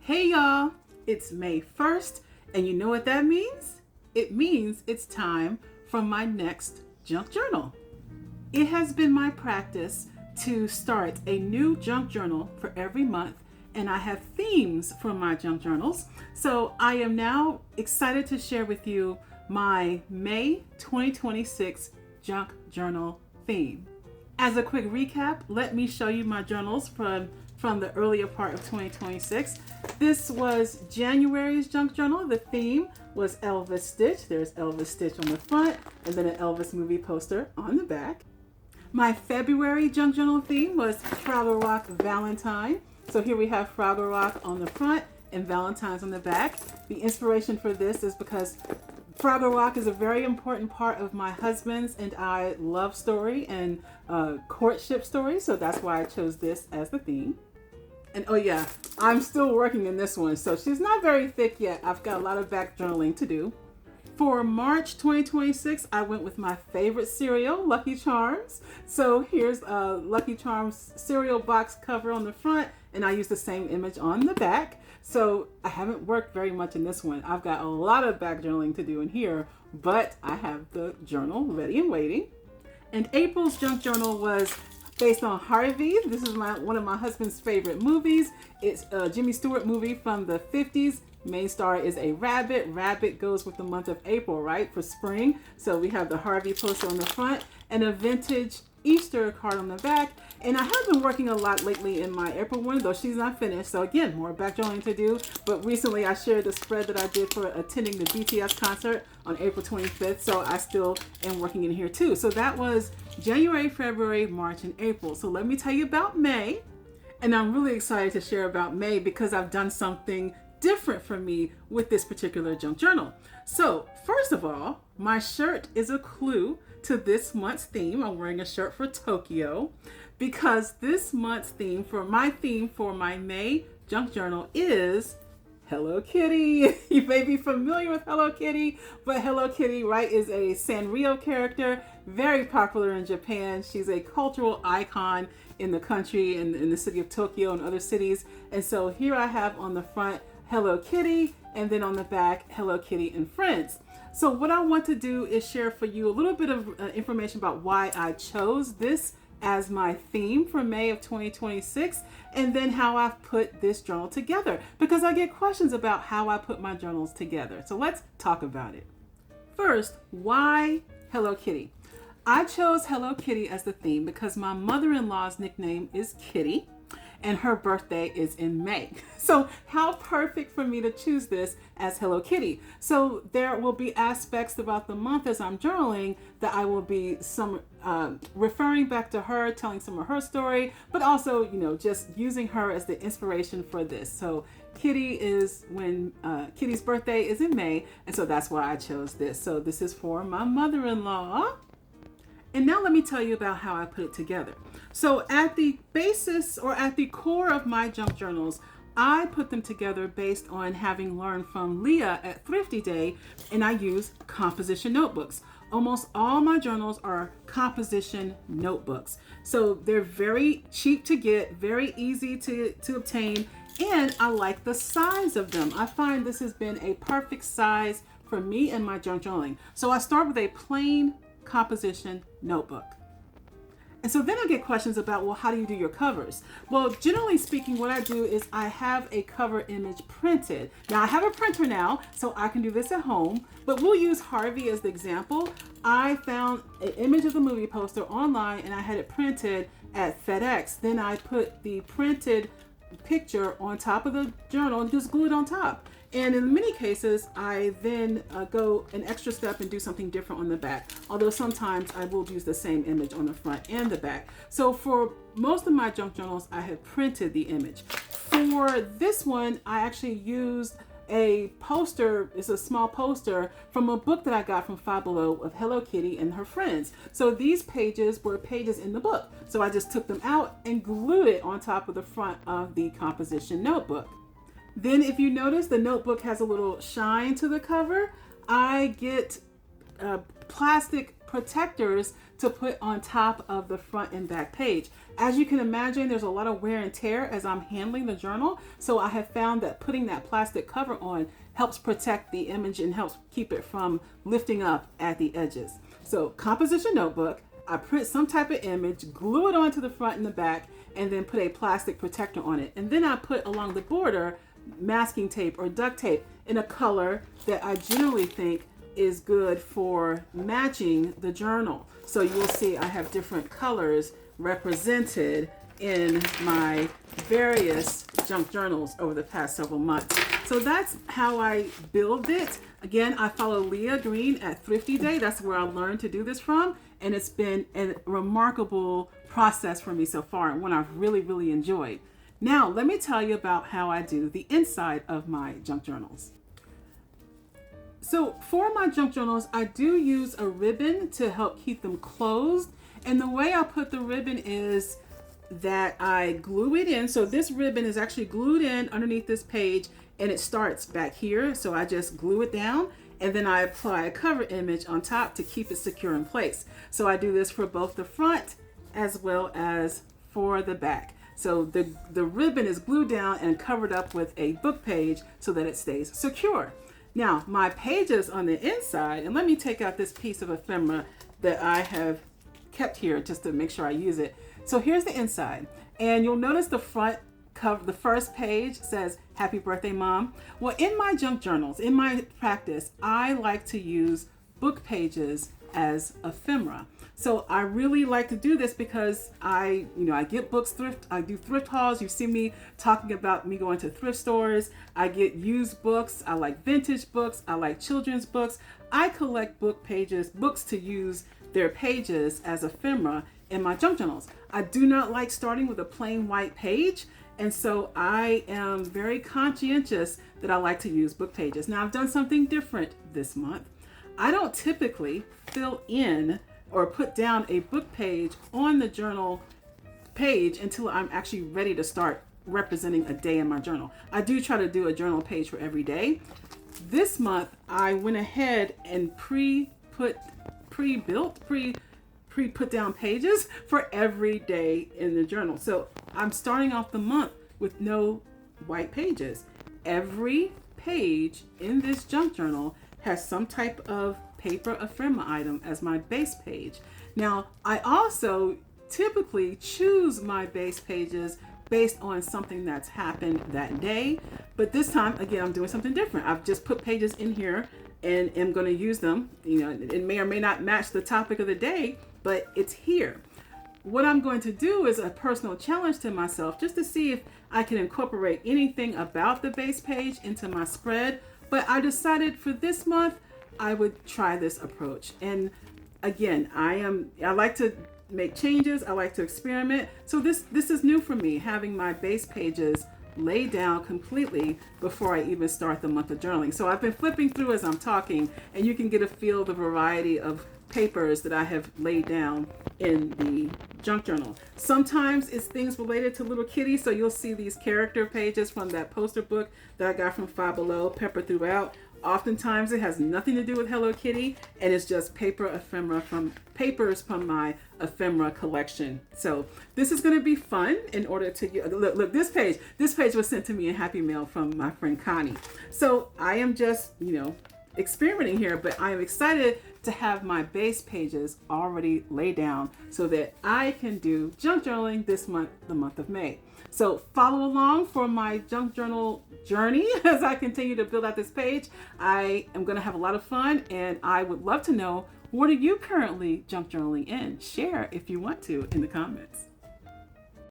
Hey y'all, it's May 1st, and you know what that means? It means it's time for my next junk journal. It has been my practice to start a new junk journal for every month, and I have themes for my junk journals. So I am now excited to share with you my May 2026 junk journal theme. As a quick recap, let me show you my journals from the earlier part of 2026. This was January's junk journal. The theme was Elvis Stitch. There's Elvis Stitch on the front and then an Elvis movie poster on the back. My February junk journal theme was Fraggle Rock Valentine. So here we have Fraggle Rock on the front and Valentine's on the back. The inspiration for this is because Fraggle Rock is a very important part of my husband's and I love story and courtship story. So that's why I chose this as the theme. And oh yeah, I'm still working in this one, so she's not very thick yet. I've got a lot of back journaling to do. For March 2026, I went with my favorite cereal, Lucky Charms. So here's a Lucky Charms cereal box cover on the front, and I used the same image on the back. So I haven't worked very much in this one. I've got a lot of back journaling to do in here, but I have the journal ready and waiting. And April's junk journal was based on Harvey. This is one of my husband's favorite movies. It's a Jimmy Stewart movie from the 50s. Main star is a rabbit. Rabbit goes with the month of April, right? For spring. So we have the Harvey poster on the front and a vintage Easter card on the back. And I have been working a lot lately in my April one, though she's not finished. So again, more back journaling to do. But recently I shared the spread that I did for attending the BTS concert on April 25th. So I still am working in here too. So that was January, February, March, and April. So let me tell you about May. And I'm really excited to share about May because I've done something different for me with this particular junk journal. So first of all, my shirt is a clue to this month's theme. I'm wearing a shirt for Tokyo because this month's theme for my May junk journal is Hello Kitty. You may be familiar with Hello Kitty, but Hello Kitty, right, is a Sanrio character, very popular in Japan. She's a cultural icon in the country and in the city of Tokyo and other cities. And so here I have on the front Hello Kitty, and then on the back Hello Kitty and Friends. So what I want to do is share for you a little bit of information about why I chose this as my theme for May of 2026, and then how I've put this journal together, because I get questions about how I put my journals together. So let's talk about it. First, why Hello Kitty? I chose Hello Kitty as the theme because my mother-in-law's nickname is Kitty, and her birthday is in May. So how perfect for me to choose this as Hello Kitty. So there will be aspects throughout the month as I'm journaling that I will be referring back to her, telling some of her story, but also, just using her as the inspiration for this. So Kitty is when Kitty's birthday is in May, and so that's why I chose this. So this is for my mother-in-law. And now let me tell you about how I put it together. So at the basis or at the core of my junk journals, I put them together based on having learned from Leah at ThriftyDay, and I use composition notebooks. Almost all my journals are composition notebooks. So they're very cheap to get, very easy to obtain, and I like the size of them. I find this has been a perfect size for me and my junk journaling. So I start with a plain composition notebook. And so then I get questions about, well, how do you do your covers? Well, generally speaking, what I do is I have a cover image printed. Now I have a printer now, so I can do this at home, but we'll use Harvey as the example. I found an image of the movie poster online and I had it printed at FedEx. Then I put the printed picture on top of the journal and just glue it on top. And in many cases, I then go an extra step and do something different on the back. Although sometimes I will use the same image on the front and the back. So for most of my junk journals, I have printed the image. For this one, I actually used a poster. It's a small poster from a book that I got from Five Below of Hello Kitty and her friends. So these pages were pages in the book. So I just took them out and glued it on top of the front of the composition notebook. Then if you notice, the notebook has a little shine to the cover. I get plastic protectors to put on top of the front and back page. As you can imagine, there's a lot of wear and tear as I'm handling the journal. So I have found that putting that plastic cover on helps protect the image and helps keep it from lifting up at the edges. So composition notebook, I print some type of image, glue it onto the front and the back, and then put a plastic protector on it. And then I put along the border masking tape or duct tape in a color that I generally think is good for matching the journal. So you'll see I have different colors represented in my various junk journals over the past several months. So that's how I build it. Again, I follow Leah Green at ThriftyDay. That's where I learned to do this from. And it's been a remarkable process for me so far, and one I've really, really enjoyed. Now, let me tell you about how I do the inside of my junk journals. So for my junk journals, I do use a ribbon to help keep them closed. And the way I put the ribbon is that I glue it in. So this ribbon is actually glued in underneath this page, and it starts back here. So I just glue it down, and then I apply a cover image on top to keep it secure in place. So I do this for both the front as well as for the back. So the ribbon is glued down and covered up with a book page so that it stays secure. Now, my pages on the inside, and let me take out this piece of ephemera that I have kept here just to make sure I use it. So here's the inside, and you'll notice the front cover, the first page says, "Happy birthday, Mom." Well, in my junk journals, in my practice, I like to use book pages as ephemera. So I really like to do this because I get books I do thrift hauls. You see me talking about me going to thrift stores. I get used books. I like vintage books. I like children's books. I collect book pages, books to use their pages as ephemera in my junk journals. I do not like starting with a plain white page. And so I am very conscientious that I like to use book pages. Now I've done something different this month. I don't typically fill in or put down a book page on the journal page until I'm actually ready to start representing a day in my journal. I do try to do a journal page for every day. This month, I went ahead and pre-put down pages for every day in the journal. So I'm starting off the month with no white pages. Every page in this junk journal has some type of paper ephemera item as my base page. Now, I also typically choose my base pages based on something that's happened that day. But this time, again, I'm doing something different. I've just put pages in here and am going to use them. It may or may not match the topic of the day, but it's here. What I'm going to do is a personal challenge to myself just to see if I can incorporate anything about the base page into my spread. But I decided for this month, I would try this approach. And again, I like to make changes. I like to experiment. So this is new for me, having my base pages laid down completely before I even start the month of journaling. So I've been flipping through as I'm talking, and you can get a feel of the variety of papers that I have laid down in the junk journal. Sometimes it's things related to little kitty, so you'll see these character pages from that poster book that I got from Five Below peppered throughout. Oftentimes it has nothing to do with Hello Kitty, and it's just papers from my ephemera collection. So this is going to be fun. In order to look, this page was sent to me in Happy Mail from my friend Connie. So I am just experimenting here, but I am excited to have my base pages already laid down so that I can do junk journaling this month, the month of May. So follow along for my junk journal journey as I continue to build out this page. I am going to have a lot of fun, and I would love to know, what are you currently junk journaling in? Share if you want to in the comments.